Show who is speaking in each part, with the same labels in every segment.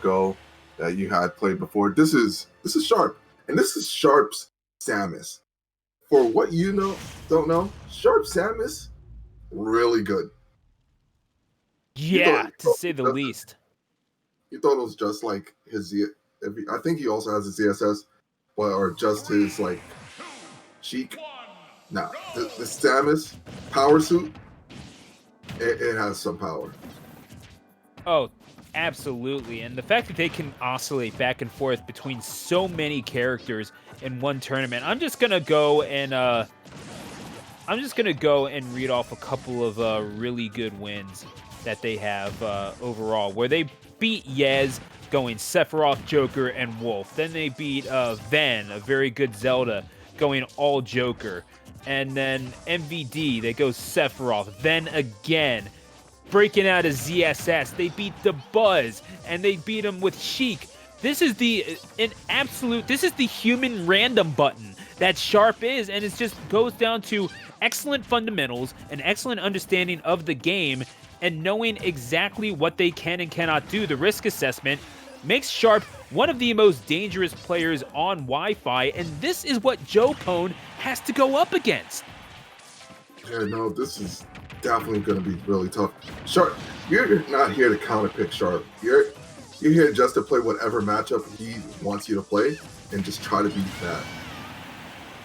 Speaker 1: Go that you had played before. This is Sharp, and this is Sharp's Samus. For what don't know, Sharp Samus, really good.
Speaker 2: Yeah, to say the least.
Speaker 1: You thought it was just like his I think he also has his ZSS, or just his like cheek. Nah, the Samus power suit, it has some power.
Speaker 2: Oh, absolutely. And the fact that they can oscillate back and forth between so many characters in one tournament. I'm just gonna go and read off a couple of really good wins that they have overall, where they beat Yez, going Sephiroth, Joker, and Wolf. Then they beat Ven, a very good Zelda, going all Joker. And then MVD, they go Sephiroth. Then again, breaking out of ZSS, they beat the Buzz, and they beat him with Sheik. This is the human random button that Sharp is, and it just goes down to excellent fundamentals, an excellent understanding of the game, and knowing exactly what they can and cannot do. The risk assessment makes Sharp one of the most dangerous players on Wi-Fi, and this is what Joepwn has to go up against.
Speaker 1: Yeah, no, this is definitely going to be really tough. Sharp, you're not here to counterpick Sharp. You're here just to play whatever matchup he wants you to play and just try to beat that.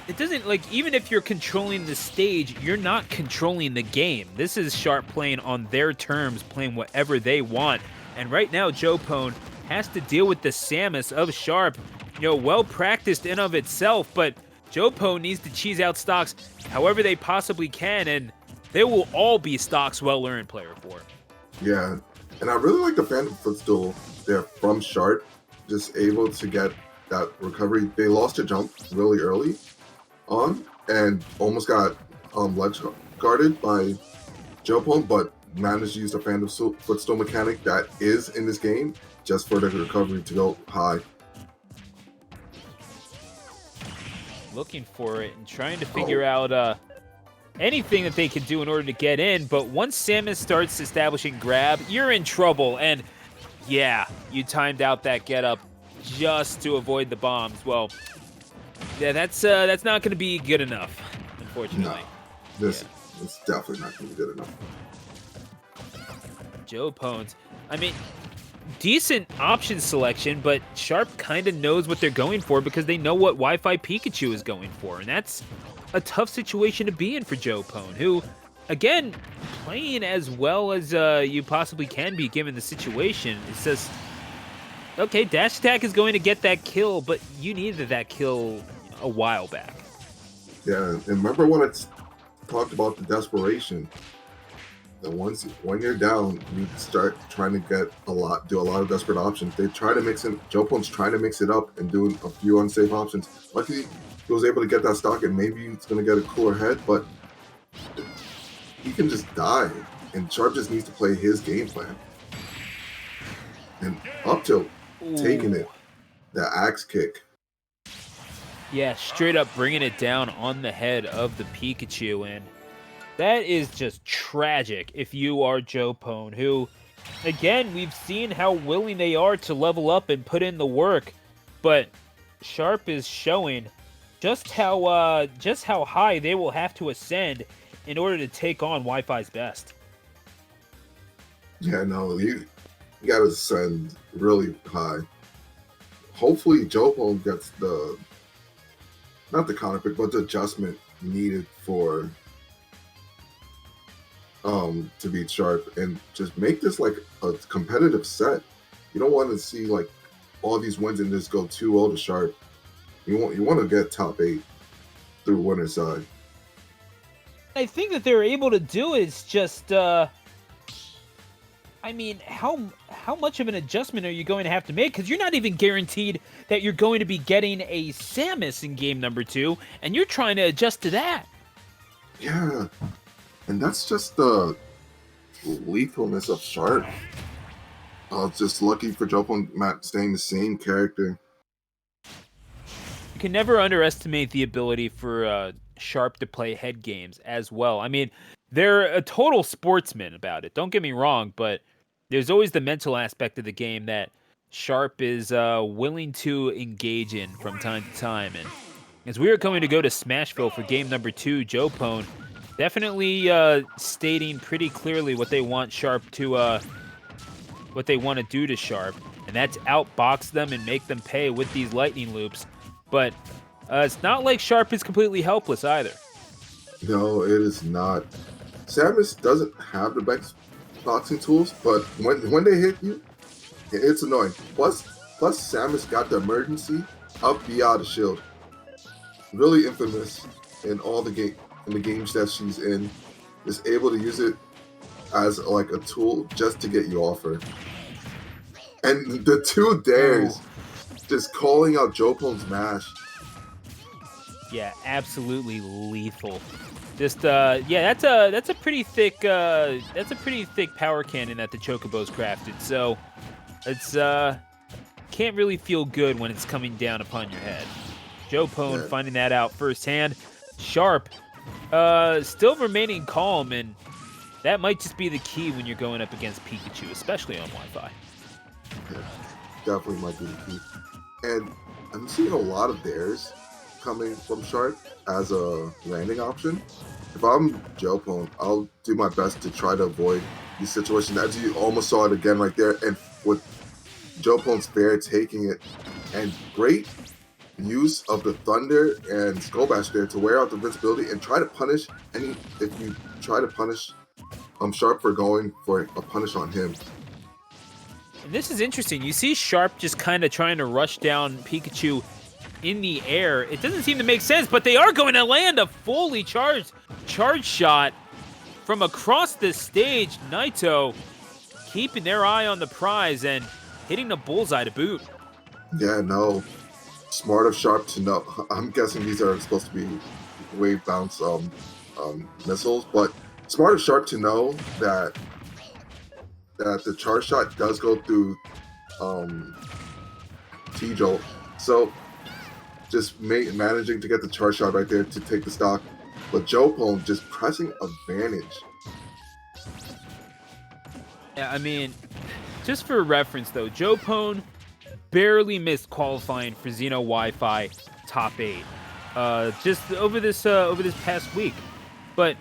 Speaker 2: It doesn't, like, even if you're controlling the stage, you're not controlling the game. This is Sharp playing on their terms, playing whatever they want. And right now, Joepwn has to deal with the Samus of Sharp. Well practiced in of itself, but Joepwn needs to cheese out stocks however they possibly can, and they will all be stocks well-earned, Player 4.
Speaker 1: Yeah, and I really like the Phantom Footstool there from Sharp, just able to get that recovery. They lost a jump really early on and almost got ledge guarded by Joepwn, but managed to use the Phantom Footstool mechanic that is in this game just for the recovery to go high.
Speaker 2: Looking for it and trying to figure out anything that they could do in order to get in, but once Samus starts establishing grab, you're in trouble, and yeah, you timed out that get-up just to avoid the bombs. Well, yeah, that's not going to be good enough, unfortunately.
Speaker 1: No, it's definitely not going to be good enough.
Speaker 2: Joepwn's, I mean, decent option selection, but Sharp kind of knows what they're going for because they know what Wi-Fi Pikachu is going for, and that's a tough situation to be in for Joepwn, who, again, playing as well as you possibly can be given the situation. It's just, okay, dash attack is going to get that kill, but you needed that kill a while back.
Speaker 1: Yeah, and remember when it's talked about the desperation, that when you're down, you start trying to do a lot of desperate options. They try to mix in, Joepwn's trying to mix it up and do a few unsafe options. Luckily, he was able to get that stock, and maybe it's going to get a cooler head, but he can just die, and Sharp just needs to play his game plan. And up tilt, taking it, the axe kick.
Speaker 2: Yeah, straight up bringing it down on the head of the Pikachu, and that is just tragic if you are Joepwn, who, again, we've seen how willing they are to level up and put in the work, but Sharp is showing just how high they will have to ascend in order to take on Wi-Fi's best.
Speaker 1: Yeah, no, you got to ascend really high. Hopefully, Joepwn gets not the counter pick, but the adjustment needed for to beat Sharp and just make this like a competitive set. You don't want to see like all these wins and just go 2-0 to Sharp. You want to get top 8 through winner's side.
Speaker 2: I think that they're able to do it. It's just, I mean, how much of an adjustment are you going to have to make? Because you're not even guaranteed that you're going to be getting a Samus in game number 2, and you're trying to adjust to that.
Speaker 1: Yeah, and that's just the lethalness of Sharp. Just lucky for Joepwn staying the same character.
Speaker 2: You can never underestimate the ability for Sharp to play head games as well. I mean, they're a total sportsman about it. Don't get me wrong, but there's always the mental aspect of the game that Sharp is willing to engage in from time to time. And as we are going to go to Smashville for game number 2, Joepwn definitely stating pretty clearly what they want Sharp to what they want to do to Sharp, and that's outbox them and make them pay with these lightning loops. But it's not like Sharp is completely helpless either.
Speaker 1: No, it is not. Samus doesn't have the best boxing tools, but when they hit you, it's annoying. Plus Samus got the emergency up B out of shield. Really infamous in all the games that she's in. Is able to use it as like a tool just to get you off her. And the 2 dares, just calling out Joepwn's mash.
Speaker 2: Yeah, absolutely lethal. Just yeah, that's a pretty thick power cannon that the Chocobo's crafted. So it's can't really feel good when it's coming down upon your head. Joepwn finding that out firsthand. Sharp still remaining calm, and that might just be the key when you're going up against Pikachu, especially on Wi-Fi.
Speaker 1: Yeah, definitely might be the key. And I'm seeing a lot of dares coming from Sharp as a landing option. If I'm Joepwn, I'll do my best to try to avoid these situations. As you almost saw it again right there, and with Joepwn's fair taking it, and great use of the Thunder and Skull Bash there to wear out the invincibility and try to punish if you try to punish Sharp for going for a punish on him.
Speaker 2: And this is interesting. You see Sharp just kind of trying to rush down Pikachu in the air. It doesn't seem to make sense, but they are going to land a fully charged shot from across the stage. Naito keeping their eye on the prize and hitting the bullseye to boot.
Speaker 1: Yeah, no. Smart of Sharp to know. I'm guessing these are supposed to be wave bounce missiles, but smart of Sharp to know that the charge shot does go through T-Jolt. So just managing to get the charge shot right there to take the stock. But Joepwn just pressing advantage.
Speaker 2: Yeah, I mean, just for reference though, Joepwn barely missed qualifying for Xeno Wi-Fi top 8 just over this past week. But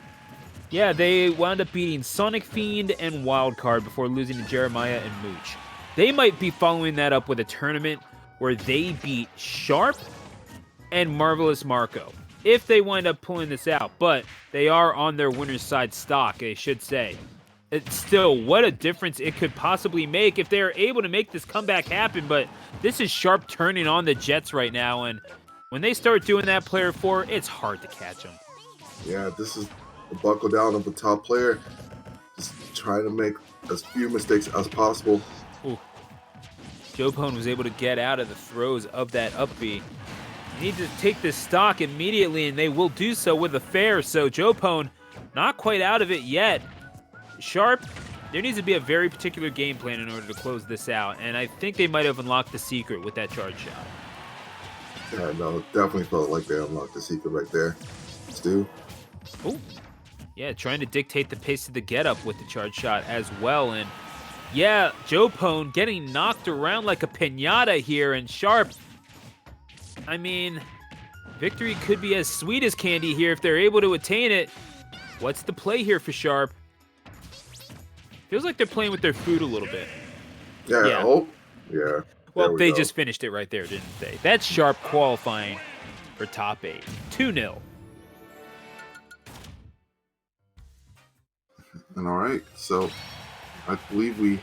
Speaker 2: yeah, they wound up beating Sonic Fiend and Wildcard before losing to Jeremiah and Mooch. They might be following that up with a tournament where they beat Sharp and Marvelous Marco, if they wind up pulling this out. But they are on their winner's side stock, I should say. It's still, what a difference it could possibly make if they are able to make this comeback happen. But this is Sharp turning on the Jets right now, and when they start doing that player 4, it's hard to catch them.
Speaker 1: Yeah, this is the buckle down of the top player. Just trying to make as few mistakes as possible.
Speaker 2: Ooh. Joepwn was able to get out of the throes of that up B. Need to take this stock immediately, and they will do so with a fair. So Joepwn not quite out of it yet. Sharp, there needs to be a very particular game plan in order to close this out, and I think they might have unlocked the secret with that charge shot.
Speaker 1: Yeah, no, definitely felt like they unlocked the secret right there. Stu.
Speaker 2: Oh, yeah, trying to dictate the pace of the get-up with the charge shot as well, and yeah, Joepwn getting knocked around like a piñata here, and Sharp, I mean, victory could be as sweet as candy here if they're able to attain it. What's the play here for Sharp? Feels like they're playing with their food a little bit.
Speaker 1: Yeah. Oh, yeah.
Speaker 2: Well, they just finished it right there, didn't they? That's Sharp qualifying for top 8. 2-0.
Speaker 1: And all right, so I believe we